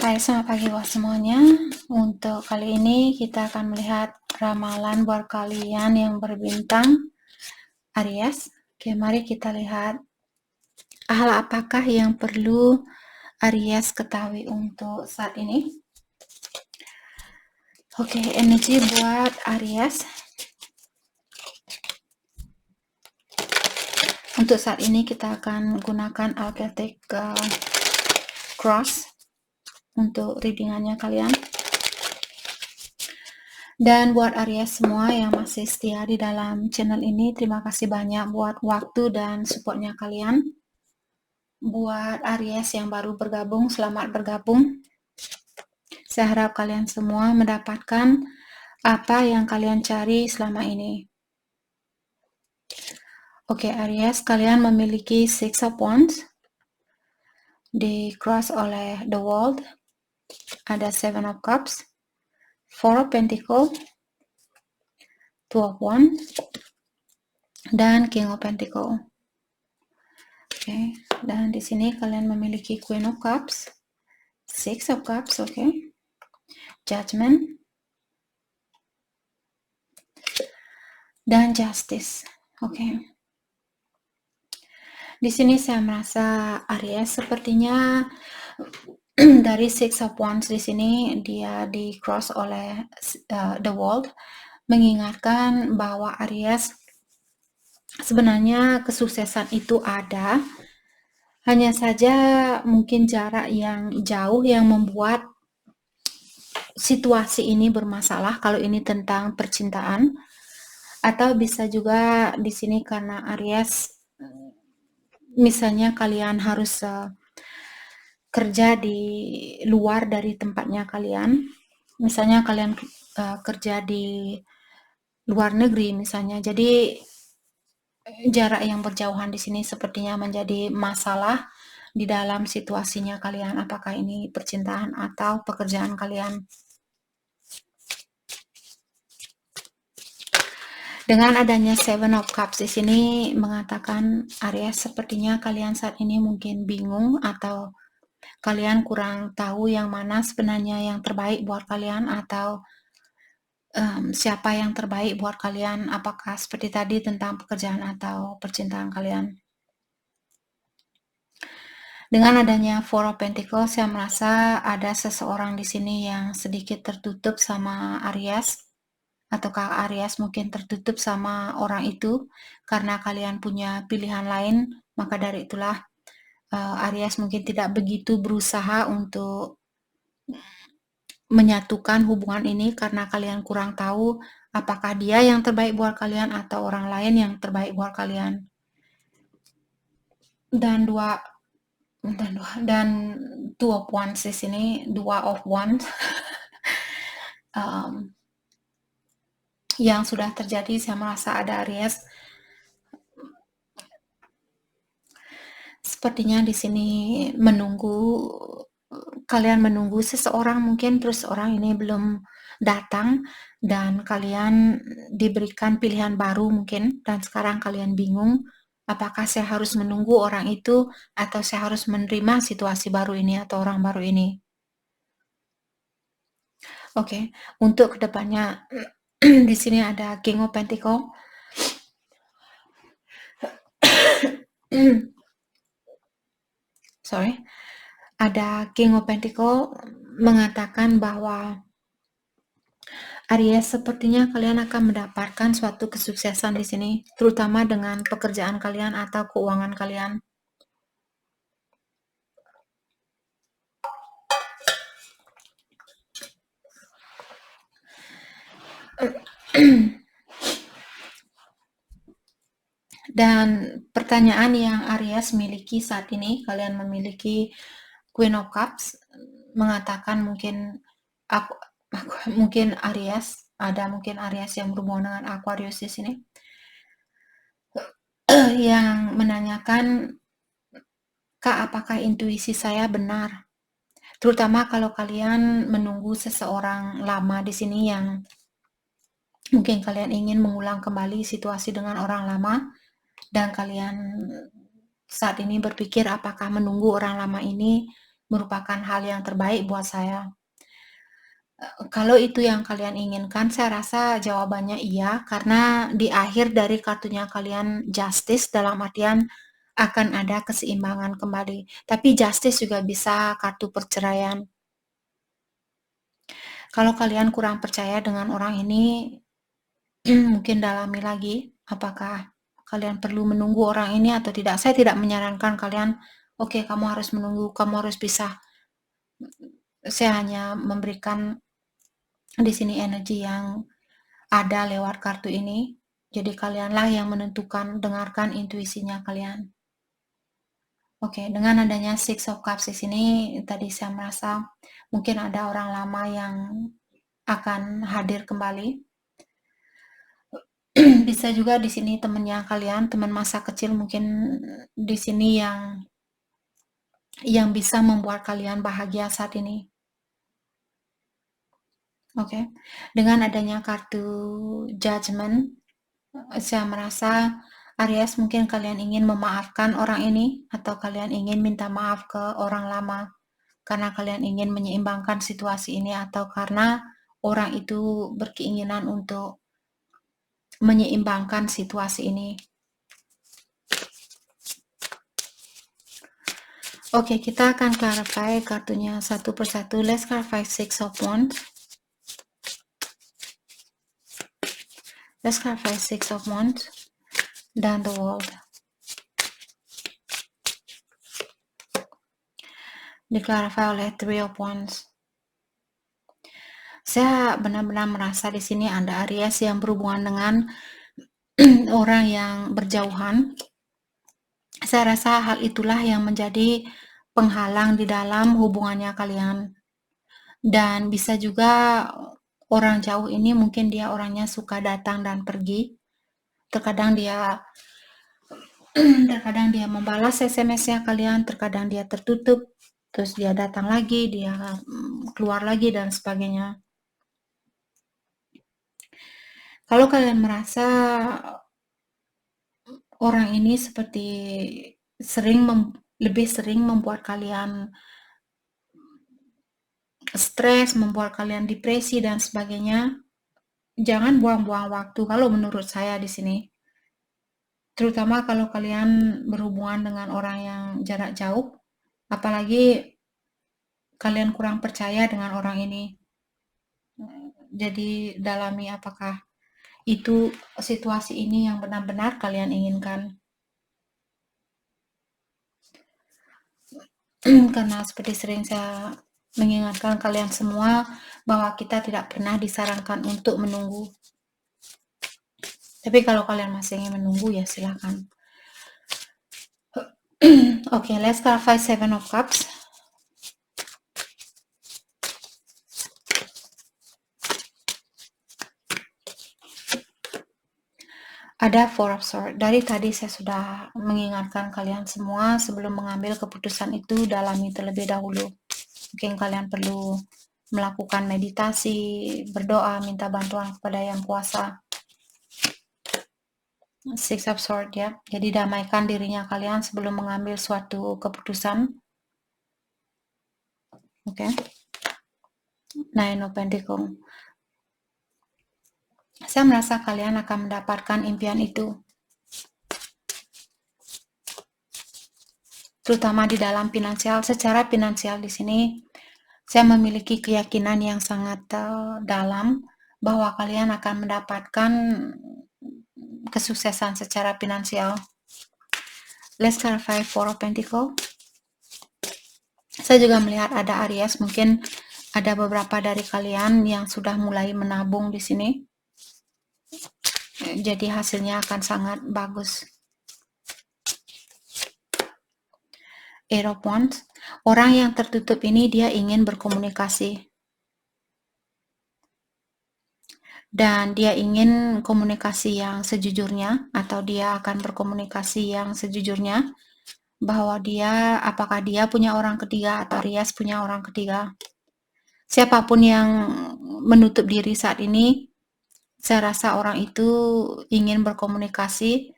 Hai, selamat pagi buat semuanya. Untuk kali ini kita akan melihat ramalan buat kalian yang berbintang Aries. Oke, mari kita lihat hal apakah yang perlu Aries ketahui untuk saat ini. Oke, energi buat Aries. Untuk saat ini kita akan gunakan Arctic Cross untuk readingannya kalian. Dan buat Aries semua yang masih setia di dalam channel ini, terima kasih banyak buat waktu dan supportnya kalian. Buat Aries yang baru bergabung, selamat bergabung. Saya harap kalian semua mendapatkan apa yang kalian cari selama ini. Oke, Aries, kalian memiliki Six of Wands, di cross oleh The World, ada Seven of Cups, Four of Pentacles, Two of Wands, dan King of Pentacles. Oke, dan di sini kalian memiliki Queen of Cups, Six of Cups, oke, Judgment, dan Justice, oke. Di sini saya merasa Aries sepertinya dari Six of Wands di sini dia di cross oleh The World, mengingatkan bahwa Aries sebenarnya kesuksesan itu ada, hanya saja mungkin jarak yang jauh yang membuat situasi ini bermasalah kalau ini tentang percintaan, atau bisa juga di sini karena Aries misalnya kalian harus kerja di luar dari tempatnya kalian, misalnya kalian kerja di luar negeri misalnya, jadi jarak yang berjauhan di sini sepertinya menjadi masalah di dalam situasinya kalian, apakah ini percintaan atau pekerjaan kalian. Dengan adanya Seven of Cups di sini mengatakan Aries sepertinya kalian saat ini mungkin bingung atau kalian kurang tahu yang mana sebenarnya yang terbaik buat kalian, atau siapa yang terbaik buat kalian, apakah seperti tadi tentang pekerjaan atau percintaan kalian. Dengan adanya Four of Pentacles, saya merasa ada seseorang di sini yang sedikit tertutup sama Aries, ataukah Aries mungkin tertutup sama orang itu karena kalian punya pilihan lain, maka dari itulah Aries mungkin tidak begitu berusaha untuk menyatukan hubungan ini karena kalian kurang tahu apakah dia yang terbaik buat kalian atau orang lain yang terbaik buat kalian. Dan Two of Wands di sini, Dua of Wands yang sudah terjadi, saya merasa ada Aries sepertinya di sini kalian menunggu seseorang mungkin, terus orang ini belum datang dan kalian diberikan pilihan baru mungkin, dan sekarang kalian bingung apakah saya harus menunggu orang itu atau saya harus menerima situasi baru ini atau orang baru ini. Oke, untuk kedepannya di sini ada King of Pentacles. Ada King of Pentacles mengatakan bahwa Aries sepertinya kalian akan mendapatkan suatu kesuksesan di sini, terutama dengan pekerjaan kalian atau keuangan kalian. Dan pertanyaan yang Aries miliki saat ini, kalian memiliki Queen of Cups, mengatakan mungkin mungkin Aries, ada mungkin Aries yang berhubungan dengan Aquarius di sini, yang menanyakan, Kak, apakah intuisi saya benar? Terutama kalau kalian menunggu seseorang lama di sini yang mungkin kalian ingin mengulang kembali situasi dengan orang lama, dan kalian saat ini berpikir apakah menunggu orang lama ini merupakan hal yang terbaik buat saya. Kalau itu yang kalian inginkan, saya rasa jawabannya iya, karena di akhir dari kartunya kalian justice, dalam artian akan ada keseimbangan kembali. Tapi justice juga bisa kartu perceraian. Kalau kalian kurang percaya dengan orang ini, mungkin dalami lagi, apakah kalian perlu menunggu orang ini atau tidak. Saya tidak menyarankan kalian, oke, kamu harus menunggu, kamu harus pisah. Saya hanya memberikan di sini energi yang ada lewat kartu ini. Jadi kalianlah yang menentukan, dengarkan intuisinya kalian. Oke, dengan adanya Six of Cups di sini, tadi saya merasa mungkin ada orang lama yang akan hadir kembali. Bisa juga di sini temannya kalian, teman masa kecil mungkin di sini yang bisa membuat kalian bahagia saat ini. Oke, dengan adanya kartu Judgment, saya merasa Aries mungkin kalian ingin memaafkan orang ini, atau kalian ingin minta maaf ke orang lama karena kalian ingin menyeimbangkan situasi ini, atau karena orang itu berkeinginan untuk menyeimbangkan situasi ini. Oke, kita akan clarify kartunya satu persatu. Let's clarify Six of Wands. Let's clarify Six of Wands dan The World. Diklarify oleh Three of Wands. Saya benar-benar merasa di sini ada Aries yang berhubungan dengan orang yang berjauhan. Saya rasa hal itulah yang menjadi penghalang di dalam hubungannya kalian. Dan bisa juga orang jauh ini mungkin dia orangnya suka datang dan pergi. Terkadang dia membalas SMS-nya kalian, terkadang dia tertutup, terus dia datang lagi, dia keluar lagi dan sebagainya. Kalau kalian merasa orang ini seperti lebih sering membuat kalian stres, membuat kalian depresi dan sebagainya, jangan buang-buang waktu kalau menurut saya di sini. Terutama kalau kalian berhubungan dengan orang yang jarak jauh, apalagi kalian kurang percaya dengan orang ini. Jadi dalami apakah itu situasi ini yang benar-benar kalian inginkan. Karena seperti sering saya mengingatkan kalian semua bahwa kita tidak pernah disarankan untuk menunggu. Tapi kalau kalian masih ingin menunggu, ya silakan. Okay, let's clarify Seven of Cups. Ada Four of Swords. Dari tadi saya sudah mengingatkan kalian semua, sebelum mengambil keputusan itu dalami terlebih dahulu. Mungkin kalian perlu melakukan meditasi, berdoa, minta bantuan kepada Yang Kuasa. Six of Swords ya. Jadi damaikan dirinya kalian sebelum mengambil suatu keputusan. Oke. Nine of Pentacles. Saya merasa kalian akan mendapatkan impian itu. Terutama di dalam finansial. Secara finansial di sini saya memiliki keyakinan yang sangat dalam bahwa kalian akan mendapatkan kesuksesan secara finansial. Let's clarify Four of Pentacles. Saya juga melihat ada Aries, mungkin ada beberapa dari kalian yang sudah mulai menabung di sini. Jadi hasilnya akan sangat bagus. Eight of Wands. Orang yang tertutup ini dia ingin berkomunikasi. Dan dia ingin komunikasi yang sejujurnya, atau dia akan berkomunikasi yang sejujurnya, bahwa apakah dia punya orang ketiga atau Aries punya orang ketiga. Siapapun yang menutup diri saat ini, saya rasa orang itu ingin berkomunikasi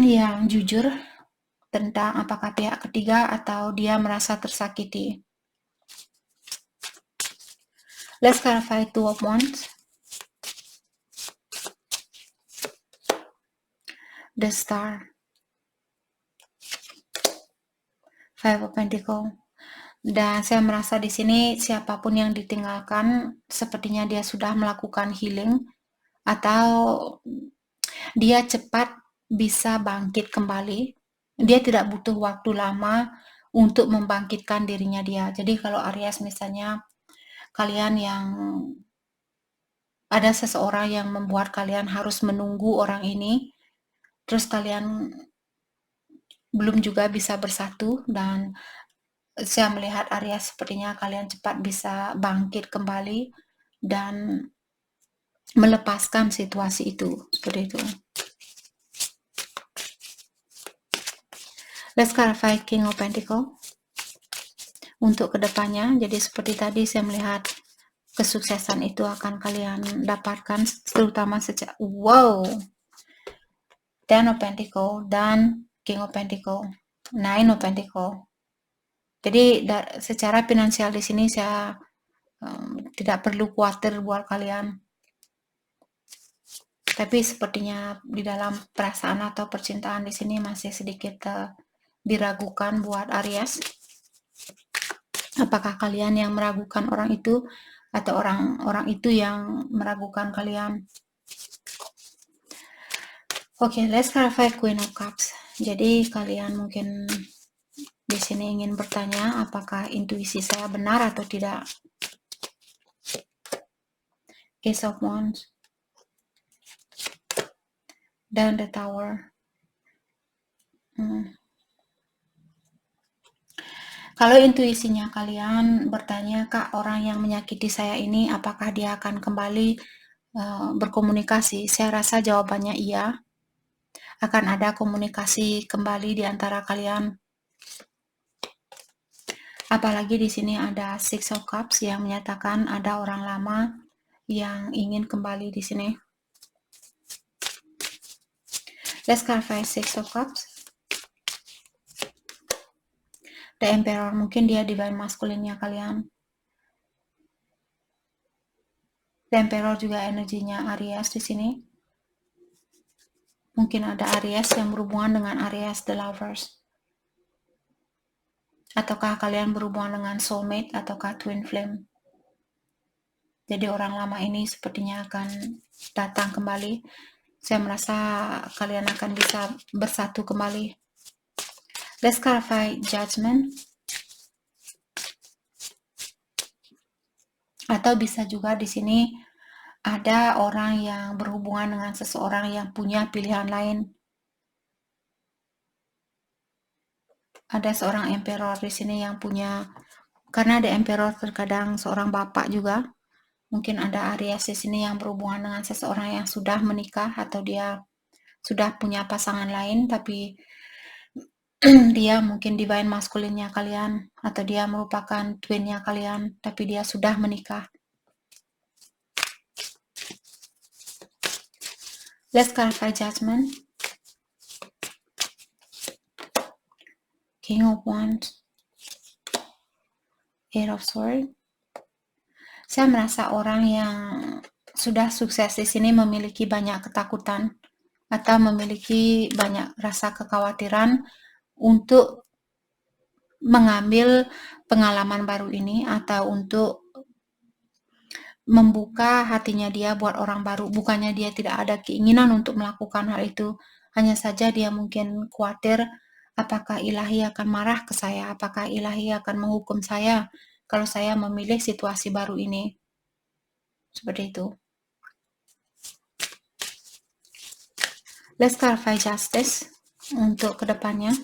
yang jujur, tentang apakah pihak ketiga atau dia merasa tersakiti. Let's clarify Two of Wands. The Star. Five of Pentacles. Dan saya merasa di sini siapapun yang ditinggalkan sepertinya dia sudah melakukan healing atau dia cepat bisa bangkit kembali. Dia tidak butuh waktu lama untuk membangkitkan dirinya dia. Jadi kalau Aries misalnya kalian yang ada seseorang yang membuat kalian harus menunggu orang ini, terus kalian belum juga bisa bersatu, dan saya melihat Aries sepertinya kalian cepat bisa bangkit kembali dan melepaskan situasi itu, seperti itu. Let's clarify King of Pentacles untuk kedepannya. Jadi seperti tadi saya melihat kesuksesan itu akan kalian dapatkan, terutama sejak Ten of Pentacles dan King of Pentacles, Nine of Pentacles. Jadi secara finansial di sini saya tidak perlu khawatir buat kalian. Tapi sepertinya di dalam perasaan atau percintaan di sini masih sedikit diragukan buat Aries. Apakah kalian yang meragukan orang itu atau orang itu yang meragukan kalian? Oke, let's clarify Queen of Cups. Jadi kalian mungkin di sini ingin bertanya apakah intuisi saya benar atau tidak. Ace of Wands dan The Tower. Kalau intuisinya kalian bertanya, Kak, orang yang menyakiti saya ini apakah dia akan kembali berkomunikasi? Saya rasa jawabannya iya. Akan ada komunikasi kembali di antara kalian. Apalagi di sini ada Six of Cups yang menyatakan ada orang lama yang ingin kembali di sini. Let's clarify Six of Cups. The Emperor, mungkin dia divine masculine-nya kalian. The Emperor juga energinya Aries di sini. Mungkin ada Aries yang berhubungan dengan Aries The Lovers. Ataukah kalian berhubungan dengan soulmate ataukah twin flame. Jadi orang lama ini sepertinya akan datang kembali. Saya merasa kalian akan bisa bersatu kembali. Let's clarify Judgment. Atau bisa juga di sini ada orang yang berhubungan dengan seseorang yang punya pilihan lain. Ada seorang emperor di sini yang punya, karena ada emperor terkadang seorang bapak juga. Mungkin ada Aries di sini yang berhubungan dengan seseorang yang sudah menikah atau dia sudah punya pasangan lain, tapi dia mungkin divine masculine-nya kalian atau dia merupakan twin-nya kalian, tapi dia sudah menikah. Let's clarify Judgment. King of Wands. Eight of Swords. Saya merasa orang yang sudah sukses di sini memiliki banyak ketakutan atau memiliki banyak rasa kekhawatiran untuk mengambil pengalaman baru ini atau untuk membuka hatinya dia buat orang baru. Bukannya dia tidak ada keinginan untuk melakukan hal itu, hanya saja dia mungkin khawatir apakah ilahi akan marah ke saya, apakah ilahi akan menghukum saya kalau saya memilih situasi baru ini. Seperti itu. Let's clarify Justice untuk kedepannya.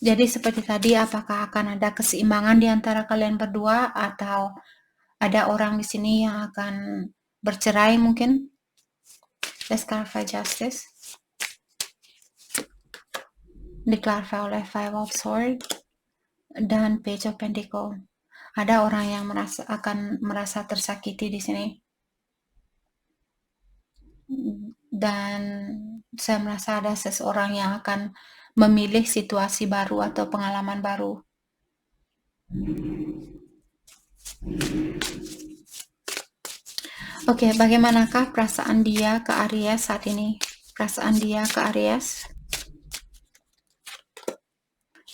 Jadi seperti tadi, apakah akan ada keseimbangan di antara kalian berdua atau ada orang di sini yang akan bercerai mungkin? Let's clarify Justice. Diklarify oleh Five of Swords dan Page of Pentacles. Ada orang yang akan merasa tersakiti di sini. Dan saya merasa ada seseorang yang akan memilih situasi baru atau pengalaman baru. Oke, bagaimanakah perasaan dia ke Aries saat ini? Perasaan dia ke Aries?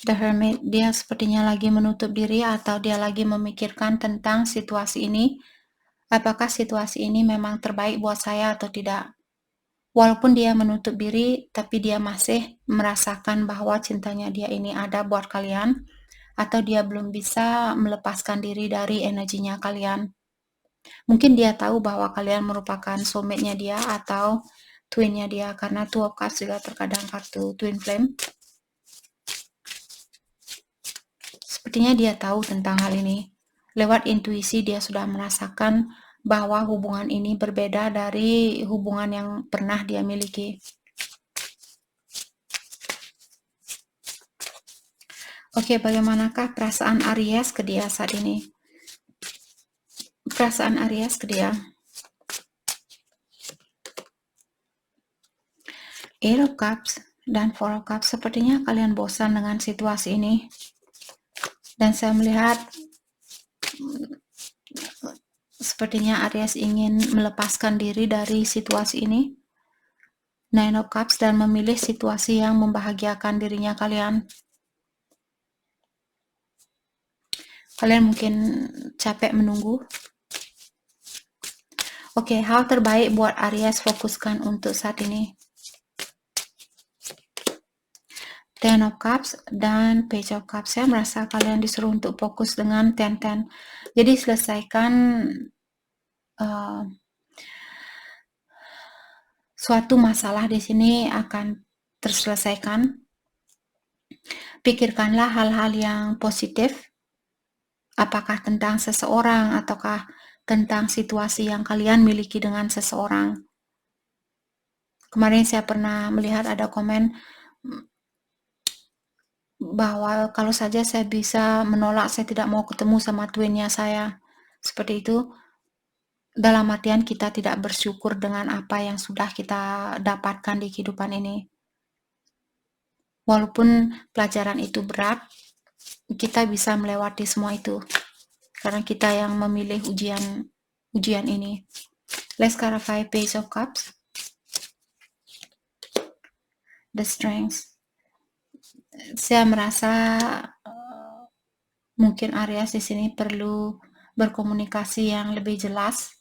The Hermit, dia sepertinya lagi menutup diri atau dia lagi memikirkan tentang situasi ini. Apakah situasi ini memang terbaik buat saya atau tidak? Walaupun dia menutup diri, tapi dia masih merasakan bahwa cintanya dia ini ada buat kalian, atau dia belum bisa melepaskan diri dari energinya kalian. Mungkin dia tahu bahwa kalian merupakan soulmate-nya dia atau twin-nya dia, karena Two of Cups juga terkadang kartu twin flame. Sepertinya dia tahu tentang hal ini. Lewat intuisi dia sudah merasakan bahwa hubungan ini berbeda dari hubungan yang pernah dia miliki. Oke, bagaimanakah perasaan Aries ke dia saat ini? Perasaan Aries ke dia. Eight of Cups dan Four of Cups. Sepertinya kalian bosan dengan situasi ini. Dan saya melihat sepertinya Aries ingin melepaskan diri dari situasi ini. Nine of Cups dan memilih situasi yang membahagiakan dirinya kalian. Kalian mungkin capek menunggu. Oke, hal terbaik buat Aries fokuskan untuk saat ini. Ten of Cups dan Page of Cups. Saya merasa kalian disuruh untuk fokus dengan Ten. Jadi selesaikan suatu masalah di sini akan terselesaikan. Pikirkanlah hal-hal yang positif. Apakah tentang seseorang ataukah tentang situasi yang kalian miliki dengan seseorang. Kemarin saya pernah melihat ada komen bahwa kalau saja saya bisa menolak, saya tidak mau ketemu sama twinnya saya. Seperti itu, dalam artian kita tidak bersyukur dengan apa yang sudah kita dapatkan di kehidupan ini. Walaupun pelajaran itu berat, kita bisa melewati semua itu. Karena kita yang memilih ujian ini. Let's clarify Page of Cups. The Strength. Saya merasa mungkin Aries di sini perlu berkomunikasi yang lebih jelas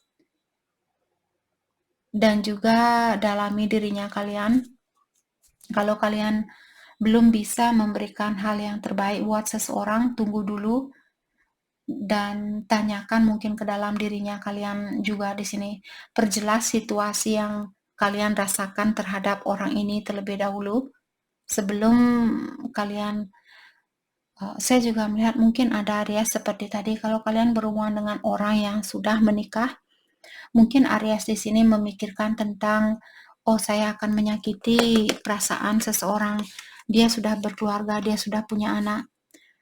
dan juga dalami dirinya kalian. Kalau kalian belum bisa memberikan hal yang terbaik buat seseorang, tunggu dulu dan tanyakan mungkin ke dalam dirinya kalian juga di sini. Perjelas situasi yang kalian rasakan terhadap orang ini terlebih dahulu sebelum kalian. Saya juga melihat mungkin ada Aries seperti tadi, kalau kalian berhubungan dengan orang yang sudah menikah, mungkin Aries di sini memikirkan tentang, oh saya akan menyakiti perasaan seseorang, dia sudah berkeluarga, dia sudah punya anak,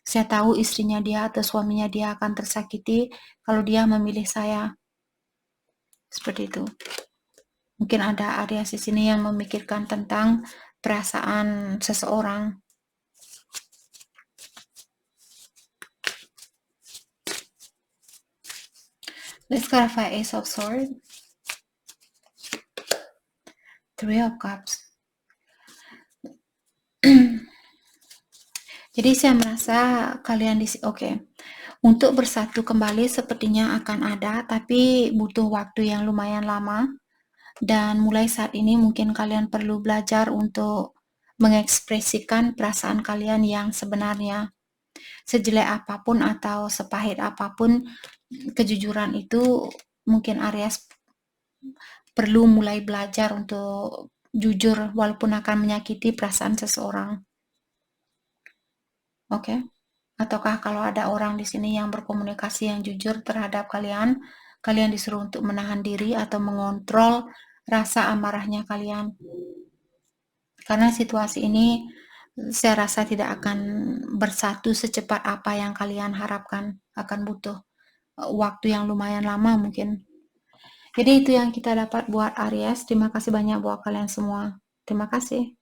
saya tahu istrinya dia atau suaminya dia akan tersakiti kalau dia memilih saya. Seperti itu. Mungkin ada Aries di sini yang memikirkan tentang perasaan seseorang. Let's clarify Ace of Swords. Three of Cups. Jadi saya merasa kalian oke. Untuk bersatu kembali sepertinya akan ada, tapi butuh waktu yang lumayan lama. Dan mulai saat ini mungkin kalian perlu belajar untuk mengekspresikan perasaan kalian yang sebenarnya. Sejelek apapun atau sepahit apapun, kejujuran itu mungkin Aries perlu mulai belajar untuk jujur walaupun akan menyakiti perasaan seseorang. Oke. Ataukah kalau ada orang di sini yang berkomunikasi yang jujur terhadap kalian, kalian disuruh untuk menahan diri atau mengontrol rasa amarahnya kalian. Karena situasi ini saya rasa tidak akan bersatu secepat apa yang kalian harapkan, akan butuh waktu yang lumayan lama mungkin. Jadi itu yang kita dapat buat Aries. Terima kasih banyak buat kalian semua. Terima kasih.